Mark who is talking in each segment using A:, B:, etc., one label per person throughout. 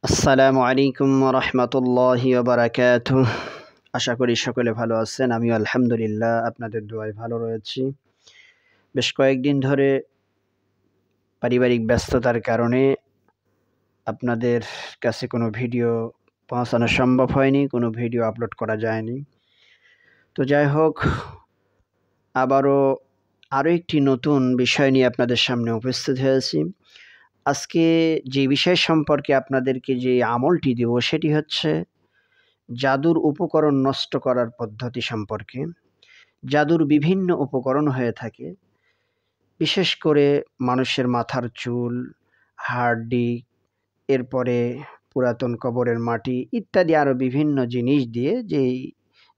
A: আসসালামু আলাইকুম রহমতুল্লাহি ওয়া আশা করি সকলে ভালো আছেন। আমিও আলহামদুলিল্লাহ আপনাদের দোয়ায় ভালো রয়েছি। বেশ কয়েকদিন ধরে পারিবারিক ব্যস্ততার কারণে আপনাদের কাছে কোনো ভিডিও পৌঁছানো সম্ভব হয়নি, কোনো ভিডিও আপলোড করা যায়নি। তো যাই হোক, আরও একটি নতুন বিষয় নিয়ে আপনাদের সামনে উপস্থিত হয়েছি। আজকে যে বিষয় সম্পর্কে আপনাদেরকে যে আমলটি দেব সেটি হচ্ছে জাদুর উপকরণ নষ্ট করার পদ্ধতি সম্পর্কে। জাদুর বিভিন্ন উপকরণ হয়ে থাকে, বিশেষ করে মানুষের মাথার চুল, হাড্ডি, এরপরে পুরাতন কবরের মাটি ইত্যাদি আরও বিভিন্ন জিনিস দিয়ে যেই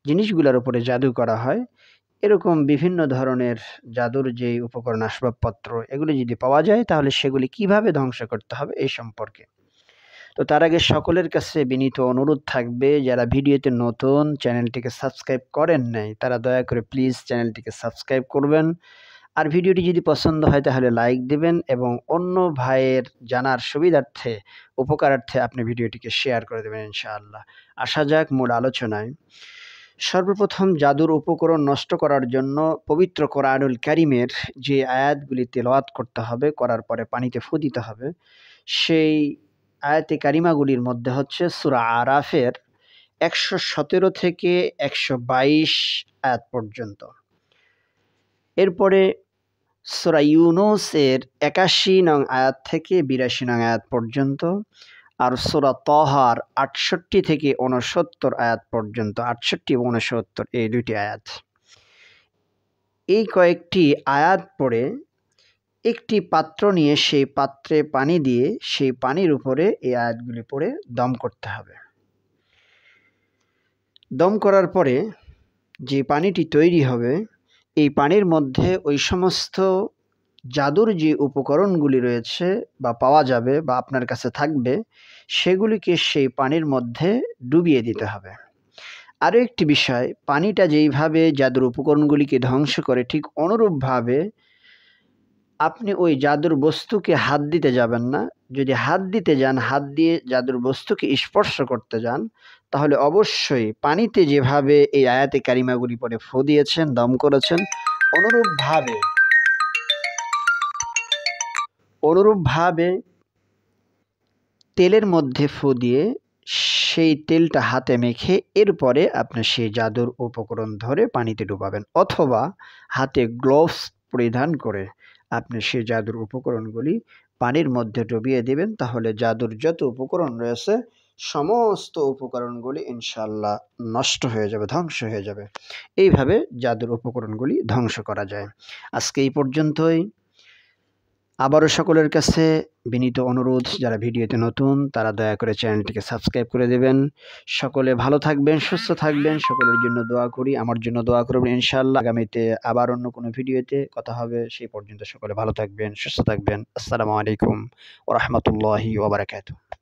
A: জিনিসগুলোর উপরে জাদু করা হয়, এরকম বিভিন্ন ধরনের জাদুর যেই উপকরণ আসবাবপত্র এগুলি যদি পাওয়া যায় তাহলে সেগুলি কিভাবে ধ্বংস করতে হবে এই সম্পর্কে। তো তার আগে সকলের কাছে বিনীত অনুরোধ থাকবে, যারা ভিডিওতে নতুন, চ্যানেলটিকে সাবস্ক্রাইব করেন নাই, তারা দয়া করে প্লিজ চ্যানেলটিকে সাবস্ক্রাইব করবেন। আর ভিডিওটি যদি পছন্দ হয় তাহলে লাইক দেবেন এবং অন্য ভাইয়ের জানার সুবিধার্থে, উপকারার্থে আপনি ভিডিওটিকে শেয়ার করে দেবেন ইনশাআল্লাহ। আসা যাক মূল আলোচনায়। সর্বপ্রথম জাদুর উপকরণ নষ্ট করার জন্য পবিত্র কোরআনুল কারীমের যে আয়াতগুলি তেলাওয়াত করতে হবে, করার পরে পানিতে ফু দিতে হবে, সেই আয়াতে কারিমাগুলির মধ্যে হচ্ছে সূরা আরাফের ১১৭ থেকে ১২২ আয়াত পর্যন্ত। এরপরে সূরা ইউনূসের ৮১ নং আয়াত থেকে ৮২ নং আয়াত পর্যন্ত, আর সূরা তাহার ৬৮ থেকে ৬৯ আয়াত পর্যন্ত। ৬৮ এবং ৬৯ এই দুইটি আয়াত। এই কয়েকটি আয়াত পড়ে একটি পাত্র নিয়ে সেই পাত্রে পানি দিয়ে সেই পানির উপরে এই আয়াতগুলি পড়ে দম করতে হবে। দম করার পরে যে পানিটি তৈরি হবে, এই পানির মধ্যে ওই সমস্ত জাদুর যে উপকরণগুলি রয়েছে বা পাওয়া যাবে বা আপনার কাছে থাকবে, সেগুলিকে সেই পানির মধ্যে ডুবিয়ে দিতে হবে। আরও একটি বিষয়, পানিটা যেইভাবে জাদুর উপকরণগুলিকে ধ্বংস করে, ঠিক অনুরূপভাবে আপনি ওই জাদুর বস্তুকে হাত দিতে যাবেন না। যদি হাত দিতে যান, হাত দিয়ে জাদুর বস্তুকে স্পর্শ করতে যান, তাহলে অবশ্যই পানিতে যেভাবে এই আয়াতে কারিমাগুলি পরে ফু দিয়েছেন, দম করেছেন, অনুরূপভাবে তেলের মধ্যে ফু দিয়ে সেই তেলটা হাতে মেখে এরপরে আপনি সেই জাদুর উপকরণ ধরে পানিতে ডুবাবেন, অথবা হাতে গ্লোভস পরিধান করে আপনি সেই জাদুর উপকরণগুলি পানির মধ্যে ডুবিয়ে দেবেন। তাহলে জাদুর যত উপকরণ রয়েছে সমস্ত উপকরণগুলি ইনশাআল্লাহ নষ্ট হয়ে যাবে, ধ্বংস হয়ে যাবে। এইভাবে জাদুর উপকরণগুলি ধ্বংস করা যায়। আজকে এই পর্যন্তই। আবারও সকলের কাছে বিনীত অনুরোধ, যারা ভিডিওতে নতুন তারা দয়া করে চ্যানেলটিকে সাবস্ক্রাইব করে দেবেন। সকলে ভালো থাকবেন, সুস্থ থাকবেন, সকলের জন্য দোয়া করি, আমার জন্য দোয়া করবেন ইনশাআল্লাহ। আগামীতে আবার অন্য কোনো ভিডিওতে কথা হবে, সেই পর্যন্ত সকলে ভালো থাকবেন, সুস্থ থাকবেন। আসসালামু আলাইকুম ওয়া রাহমাতুল্লাহি ওয়া বারাকাতুহু।